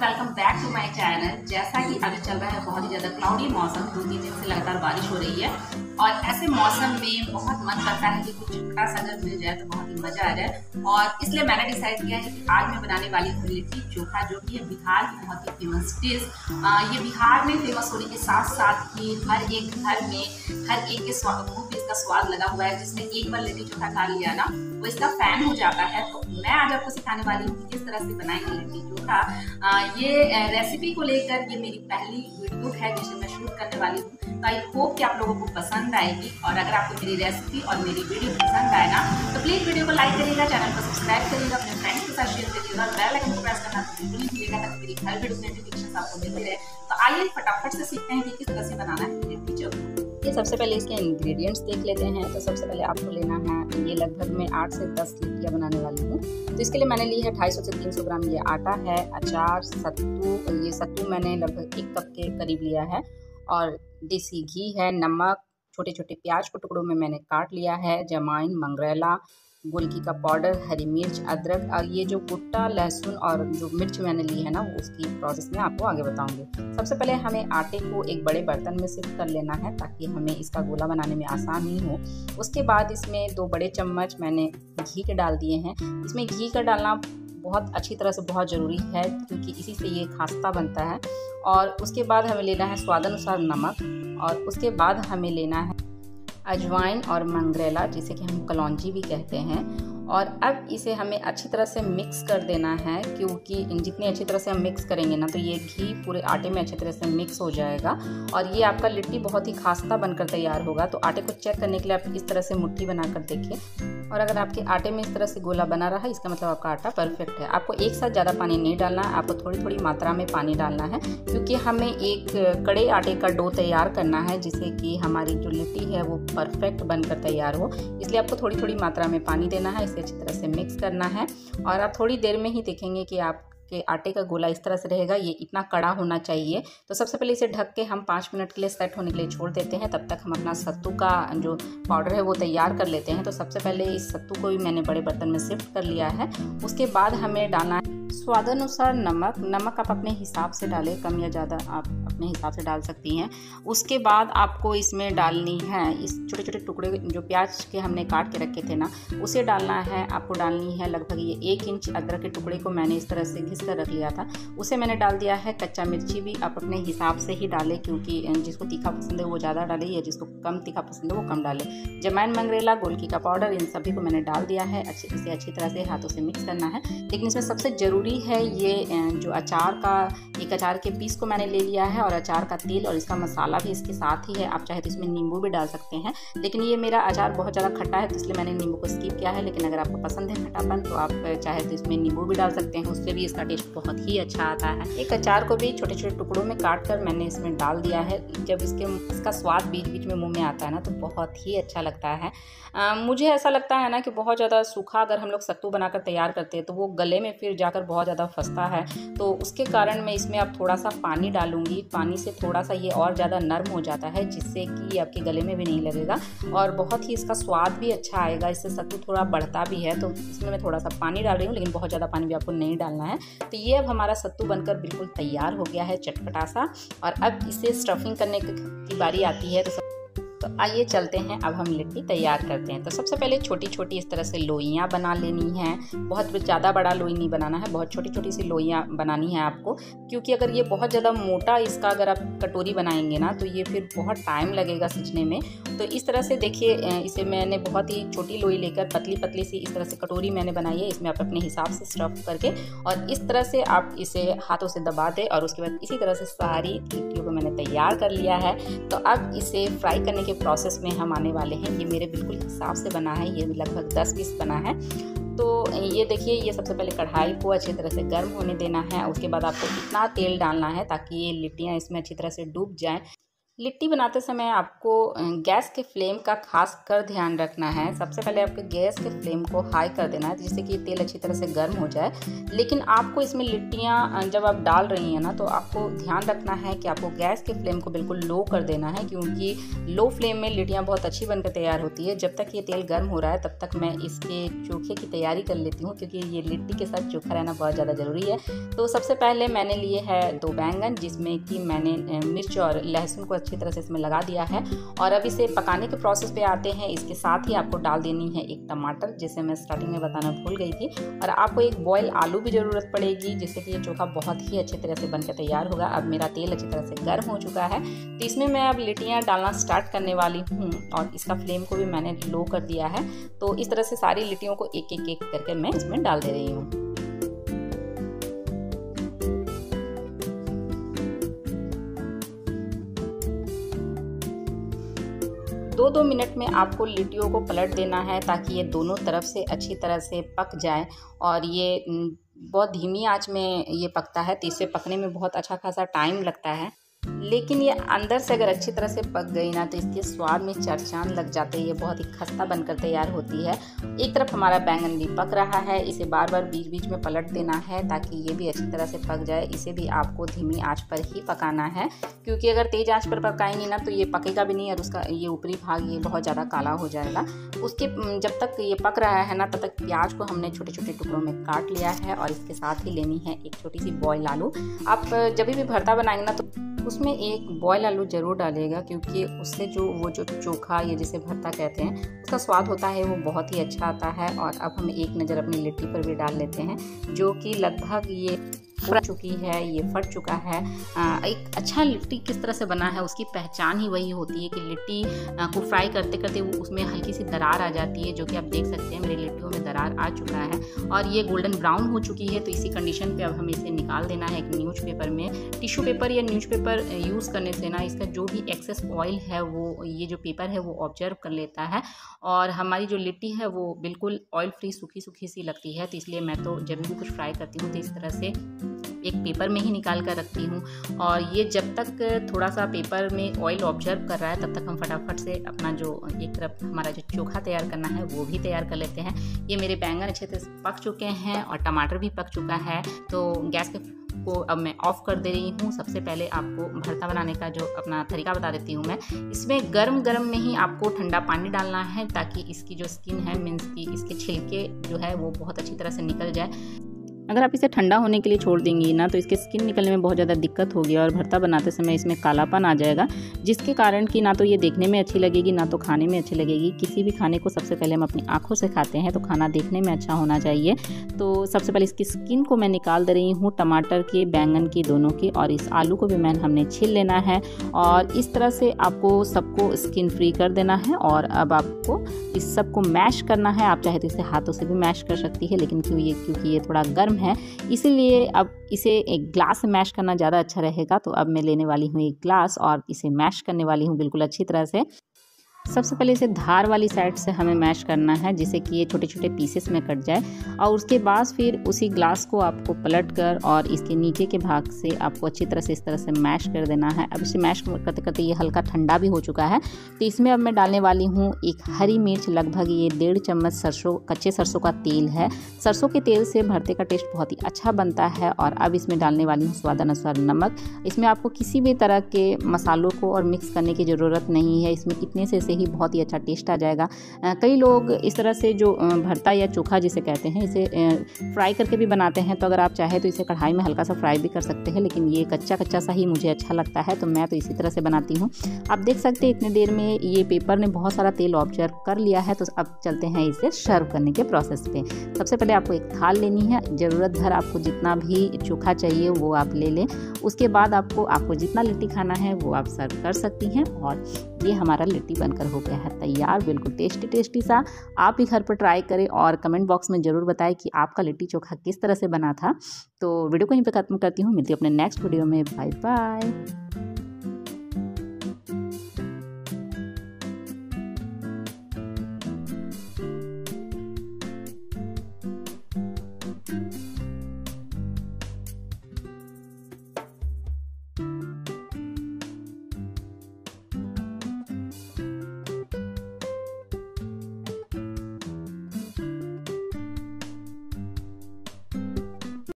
Welcome back to my channel. जैसा कि अभी चल रहा है बहुत ही ज़्यादा क्लाउडी मौसम, 2-3 दिन से लगातार बारिश हो रही है और ऐसे मौसम में बहुत मन करता है कि कुछ खटास अगर मिल जाए तो बहुत ही मज़ा आ जाए। और इसलिए मैंने डिसाइड किया है कि आज मैं बनाने वाली हूँ लिट्टी चोखा, जो कि है बिहार की बहुत ही फेमस डिश। ये बिहार में फेमस होने के साथ साथ ही हर एक घर में हर एक के मुँह पे इसका स्वाद लगा हुआ है। जिसने एक बार लिट्टी चोखा खा लिया ना, वो इसका फैन हो जाता है। तो मैं आज आपको सिखाने वाली हूँ कि किस तरह से बनाएंगे लिट्टी चोखा। ये रेसिपी को लेकर ये मेरी पहली वीडियो है जिसे मैं शूट करने वाली हूँ। तो आई होप कि आप लोगों को पसंद आएगी। और अगर आपको मेरी रेसिपी और मेरी वीडियो पसंद आए ना, तो प्लीज़ वीडियो को लाइक करिएगा, चैनल को सब्सक्राइब करिएगा, अपने फ्रेंड्स के साथ शेयर करिएगा, बेल आइकन को प्रेस करना तो बिल्कुल नहीं भूलिएगा ताकि मेरी हर वीडियो की नोटिफिकेशन आपको मिलती रहे। तो आइए फटाफट से सीखते हैं कि किस तरह से बनाना है लिट्टी चोखा। ये सबसे पहले इसके इंग्रेडिएंट्स देख लेते हैं। तो सबसे पहले आपको लेना है, ये लगभग मैं 8 से 10 लिट्टियाँ बनाने वाली हूँ। तो इसके लिए मैंने ली है 250 से 300 ग्राम ये आटा है, अचार, सत्तू, ये सत्तू मैंने लगभग 1 कप के करीब लिया है, और देसी घी है, नमक, छोटे छोटे प्याज को टुकड़ों में मैंने काट लिया है, जमाइन, मंगरेला, गोलकी का पाउडर, हरी मिर्च, अदरक, और ये जो भुट्टा, लहसुन और जो मिर्च मैंने ली है ना, वो उसकी प्रोसेस में आपको आगे बताऊंगी। सबसे पहले हमें आटे को एक बड़े बर्तन में शिफ्ट कर लेना है ताकि हमें इसका गोला बनाने में आसानी हो। उसके बाद इसमें 2 बड़े चम्मच मैंने घी के डाल दिए हैं। इसमें घी का डालना बहुत अच्छी तरह से बहुत ज़रूरी है क्योंकि इसी से ये खास्ता बनता है। और उसके बाद हमें लेना है स्वादानुसार नमक, और उसके बाद हमें लेना है अजवाइन और मंगरेला, जिसे कि हम कलौंजी भी कहते हैं। और अब इसे हमें अच्छी तरह से मिक्स कर देना है, क्योंकि जितनी अच्छी तरह से हम मिक्स करेंगे ना, तो ये घी पूरे आटे में अच्छी तरह से मिक्स हो जाएगा और ये आपका लिट्टी बहुत ही खास्ता बनकर तैयार होगा। तो आटे को चेक करने के लिए आप इस तरह से मुट्ठी बनाकर देखिए, और अगर आपके आटे में इस तरह से गोला बना रहा है, इसका मतलब आपका आटा परफेक्ट है। आपको एक साथ ज़्यादा पानी नहीं डालना है, आपको थोड़ी थोड़ी मात्रा में पानी डालना है, क्योंकि हमें एक कड़े आटे का डो तैयार करना है जिससे कि हमारी जो लिट्टी है वो परफेक्ट बनकर तैयार हो। इसलिए आपको थोड़ी थोड़ी मात्रा में पानी देना है, इसे अच्छी तरह से मिक्स करना है। और आप थोड़ी देर में ही देखेंगे कि आपके आटे का गोला इस तरह से रहेगा, ये इतना कड़ा होना चाहिए। तो सबसे पहले इसे ढक के हम 5 मिनट के लिए सेट होने के लिए छोड़ देते हैं। तब तक हम अपना सत्तू का जो पाउडर है वो तैयार कर लेते हैं। तो सबसे पहले इस सत्तू को भी मैंने बड़े बर्तन में शिफ्ट कर लिया है। उसके बाद हमें डालना है स्वादानुसार नमक। नमक आप अपने हिसाब से डालें, कम या ज़्यादा आप अपने हिसाब से डाल सकती हैं। उसके बाद आपको इसमें डालनी है इस छोटे छोटे टुकड़े जो प्याज के हमने काट के रखे थे ना, उसे डालना है। आपको डालनी है लगभग ये 1 इंच अदरक के टुकड़े को मैंने इस तरह से घिस कर रख लिया था, उसे मैंने डाल दिया है। कच्चा मिर्ची भी आप अपने हिसाब से ही डालें, क्योंकि जिसको तीखा पसंद है वो ज़्यादा डाले या जिसको कम तीखा पसंद है वो कम डाले। जमैन, मंगरेला, गोलकी का पाउडर, इन सभी को मैंने डाल दिया है। इसे अच्छी तरह से हाथों से मिक्स करना है। लेकिन इसमें सबसे ज़रूरी है ये जो अचार का, एक अचार के पीस को मैंने ले लिया है, और अचार का तेल और इसका मसाला भी इसके साथ ही है। आप चाहे तो इसमें नींबू भी डाल सकते हैं, लेकिन ये मेरा अचार बहुत ज़्यादा खट्टा है तो इसलिए मैंने नींबू को स्किप किया है। लेकिन अगर आपको पसंद है खट्टापन तो आप चाहे तो इसमें नींबू भी डाल सकते हैं, उससे भी इसका टेस्ट बहुत ही अच्छा आता है। एक अचार को भी छोटे छोटे टुकड़ों में काट कर मैंने इसमें डाल दिया है। जब इसका स्वाद बीच बीच में मुँह में आता है ना, तो बहुत ही अच्छा लगता है। मुझे ऐसा लगता है ना कि बहुत ज़्यादा सूखा अगर हम लोग सत्तू बनाकर तैयार करते हैं तो वो गले में फिर जाकर बहुत ज़्यादा फंसता है। तो उसके कारण मैं इसमें अब थोड़ा सा पानी डालूंगी। पानी से थोड़ा सा ये और ज़्यादा नरम हो जाता है, जिससे कि आपके गले में भी नहीं लगेगा और बहुत ही इसका स्वाद भी अच्छा आएगा। इससे सत्तू थोड़ा बढ़ता भी है, तो इसमें मैं थोड़ा सा पानी डाल रही हूँ, लेकिन बहुत ज़्यादा पानी भी आपको नहीं डालना है। तो ये अब हमारा सत्तू बनकर बिल्कुल तैयार हो गया है, चटपटा सा। और अब इसे स्टफिंग करने की बारी आती है। तो आइए चलते हैं, अब हम लिट्टी तैयार करते हैं। तो सबसे पहले छोटी छोटी इस तरह से लोइयाँ बना लेनी हैं। बहुत ज़्यादा बड़ा लोई नहीं बनाना है, बहुत छोटी छोटी सी लोइयाँ बनानी है आपको, क्योंकि अगर ये बहुत ज़्यादा मोटा इसका अगर आप कटोरी बनाएंगे ना, तो ये फिर बहुत टाइम लगेगा सीखने में। तो इस तरह से देखिए, इसे मैंने बहुत ही छोटी लोई लेकर पतली पतली सी इस तरह से कटोरी मैंने बनाई है। इसमें आप अपने हिसाब से स्टफ करके और इस तरह से आप इसे हाथों से दबा दें, और उसके बाद इसी तरह से सारी लिट्टियों को मैंने तैयार कर लिया है। तो अब इसे फ्राई करने के प्रोसेस में हम आने वाले हैं। ये मेरे बिल्कुल हिसाब से बना है, ये लगभग 10 पीस बना है। तो ये देखिए, ये सबसे पहले कढ़ाई को अच्छी तरह से गर्म होने देना है। उसके बाद आपको इतना तेल डालना है ताकि ये लिट्टियाँ इसमें अच्छी तरह से डूब जाएं। लिट्टी बनाते समय आपको गैस के फ्लेम का खास कर ध्यान रखना है। सबसे पहले आपके गैस के फ्लेम को हाई कर देना है जिससे कि तेल अच्छी तरह से गर्म हो जाए। लेकिन आपको इसमें लिट्टियाँ जब आप डाल रही हैं ना, तो आपको ध्यान रखना है कि आपको गैस के फ्लेम को बिल्कुल लो कर देना है, क्योंकि लो फ्लेम में लिट्टियाँ बहुत अच्छी बनकर तैयार होती है। जब तक ये तेल गर्म हो रहा है तब तक मैं इसके चोखे की तैयारी कर लेती हूँ, क्योंकि ये लिट्टी के साथ चोखा रहना बहुत ज़्यादा ज़रूरी है। तो सबसे पहले मैंने लिए है 2 बैंगन, जिसमें कि मैंने मिर्च और लहसुन को अच्छी तरह से इसमें लगा दिया है। और अब इसे पकाने के प्रोसेस पे आते हैं। इसके साथ ही आपको डाल देनी है 1 टमाटर, जिसे मैं स्टार्टिंग में बताना भूल गई थी। और आपको 1 बॉयल आलू भी ज़रूरत पड़ेगी, जिससे कि ये चोखा बहुत ही अच्छी तरह से बनकर तैयार होगा। अब मेरा तेल अच्छी तरह से गर्म हो चुका है, तो इसमें मैं अब लिट्टियाँ डालना स्टार्ट करने वाली हूँ। और इसका फ्लेम को भी मैंने लो कर दिया है। तो इस तरह से सारी लिट्टियों को एक एक एक करके मैं इसमें डाल दे रही हूँ। 2-2 मिनट में आपको लिट्टियों को पलट देना है, ताकि ये दोनों तरफ से अच्छी तरह से पक जाए। और ये बहुत धीमी आंच में ये पकता है, तो इसे पकने में बहुत अच्छा खासा टाइम लगता है। लेकिन ये अंदर से अगर अच्छी तरह से पक गई ना, तो इसके स्वाद में चार चांद लग जाते हैं। ये बहुत ही खस्ता बनकर तैयार होती है। एक तरफ हमारा बैंगन भी पक रहा है, इसे बार बार बीच बीच में पलट देना है ताकि ये भी अच्छी तरह से पक जाए। इसे भी आपको धीमी आंच पर ही पकाना है, क्योंकि अगर तेज़ आंच पर पकाएंगी ना तो ये पकेगा भी नहीं और उसका ये ऊपरी भाग ये बहुत ज़्यादा काला हो जाएगा। उसके जब तक ये पक रहा है ना, तब तक प्याज को हमने छोटे छोटे टुकड़ों में काट लिया है। और इसके साथ ही लेनी है एक छोटी सी बॉयल आलू। आप जब भी भरता बनाएंगे ना, तो उसमें एक बॉयल आलू ज़रूर डालिएगा, क्योंकि उससे जो चोखा या जिसे भरता कहते हैं, उसका स्वाद होता है वो बहुत ही अच्छा आता है। और अब हम एक नज़र अपनी लिट्टी पर भी डाल लेते हैं, जो कि लगभग ये फट चुकी है, ये फट चुका है। एक अच्छा लिट्टी किस तरह से बना है उसकी पहचान ही वही होती है कि लिट्टी को फ्राई करते करते वो उसमें हल्की सी दरार आ जाती है, जो कि आप देख सकते हैं मेरी लिट्टियों में दरार आ चुका है और ये गोल्डन ब्राउन हो चुकी है। तो इसी कंडीशन पे अब हमें इसे निकाल देना है एक न्यूज़पेपर में। टिश्यू पेपर या न्यूज़पेपर यूज़ करने से ना, इसका जो भी एक्सेस ऑयल है वो ये जो पेपर है वो ऑब्जर्व कर लेता है और हमारी जो लिट्टी है वो बिल्कुल ऑयल फ्री सूखी सूखी सी लगती है। तो इसलिए मैं तो जब भी कुछ फ्राई करती हूँ तो इस तरह से एक पेपर में ही निकाल कर रखती हूँ। और ये जब तक थोड़ा सा पेपर में ऑयल ऑब्जर्व कर रहा है, तब तक हम फटाफट से अपना जो एक तरफ हमारा जो चोखा तैयार करना है वो भी तैयार कर लेते हैं। ये मेरे बैंगन अच्छे से पक चुके हैं और टमाटर भी पक चुका है। तो गैस को अब मैं ऑफ़ कर दे रही हूँ। सबसे पहले आपको भरता बनाने का जो अपना तरीका बता देती हूँ मैं। इसमें गरम गरम में ही आपको ठंडा पानी डालना है, ताकि इसकी जो स्किन है, मीन्स की इसके छिलके जो है वो बहुत अच्छी तरह से निकल जाए। अगर आप इसे ठंडा होने के लिए छोड़ देंगी ना, तो इसके स्किन निकलने में बहुत ज़्यादा दिक्कत होगी और भरता बनाते समय इसमें कालापन आ जाएगा, जिसके कारण कि ना तो ये देखने में अच्छी लगेगी ना तो खाने में अच्छी लगेगी। किसी भी खाने को सबसे पहले हम अपनी आँखों से खाते हैं, तो खाना देखने में अच्छा होना चाहिए। तो सबसे पहले इसकी स्किन को मैं निकाल दे रही हूँ, टमाटर की, बैंगन की, दोनों की। और इस आलू को भी हमने छील लेना है और इस तरह से आपको सबको स्किन फ्री कर देना है। और अब आपको इस सबको मैश करना है। आप चाहे तो इसे हाथों से भी मैश कर सकती है, लेकिन क्योंकि ये थोड़ा गर्म है, इसीलिए अब इसे एक ग्लास से मैश करना ज़्यादा अच्छा रहेगा। तो अब मैं लेने वाली हूँ एक ग्लास और इसे मैश करने वाली हूँ बिल्कुल अच्छी तरह से। सबसे पहले इसे धार वाली साइड से हमें मैश करना है, जिससे कि ये छोटे छोटे पीसेस में कट जाए। और उसके बाद फिर उसी ग्लास को आपको पलट कर और इसके नीचे के भाग से आपको अच्छी तरह से इस तरह से मैश कर देना है। अब इसे मैश करते करते ये हल्का ठंडा भी हो चुका है। तो इसमें अब मैं डालने वाली हूँ एक हरी मिर्च, लगभग ये 1.5 चम्मच कच्चे सरसों का तेल है। सरसों के तेल से भरते का टेस्ट बहुत ही अच्छा बनता है। और अब इसमें डालने वाली हूँ स्वादानुसार नमक। इसमें आपको किसी भी तरह के मसालों को और मिक्स करने की ज़रूरत नहीं है, इसमें इतने से ही बहुत ही अच्छा टेस्ट आ जाएगा। कई लोग इस तरह से जो भरता या चोखा जिसे कहते हैं, इसे फ्राई करके भी बनाते हैं। तो अगर आप चाहे तो इसे कढ़ाई में हल्का सा फ्राई भी कर सकते हैं, लेकिन ये कच्चा कच्चा सा ही मुझे अच्छा लगता है, तो मैं तो इसी तरह से बनाती हूँ। आप देख सकते हैं इतने देर में ये पेपर ने बहुत सारा तेल ऑब्जर्व कर लिया है। तो अब चलते हैं इसे सर्व करने के प्रोसेस पे। सबसे पहले आपको एक थाल लेनी है, ज़रूरत भर आपको जितना भी चोखा चाहिए वो आप ले लें। उसके बाद आपको जितना लिट्टी खाना है वो आप सर्व कर सकती हैं। और ये हमारा लिट्टी बनकर हो गया है तैयार, बिल्कुल टेस्टी टेस्टी सा। आप भी घर पर ट्राई करें और कमेंट बॉक्स में ज़रूर बताएं कि आपका लिट्टी चोखा किस तरह से बना था। तो वीडियो को यहीं पे खत्म करती हूँ, मिलती हूँ अपने नेक्स्ट वीडियो में। Bye bye.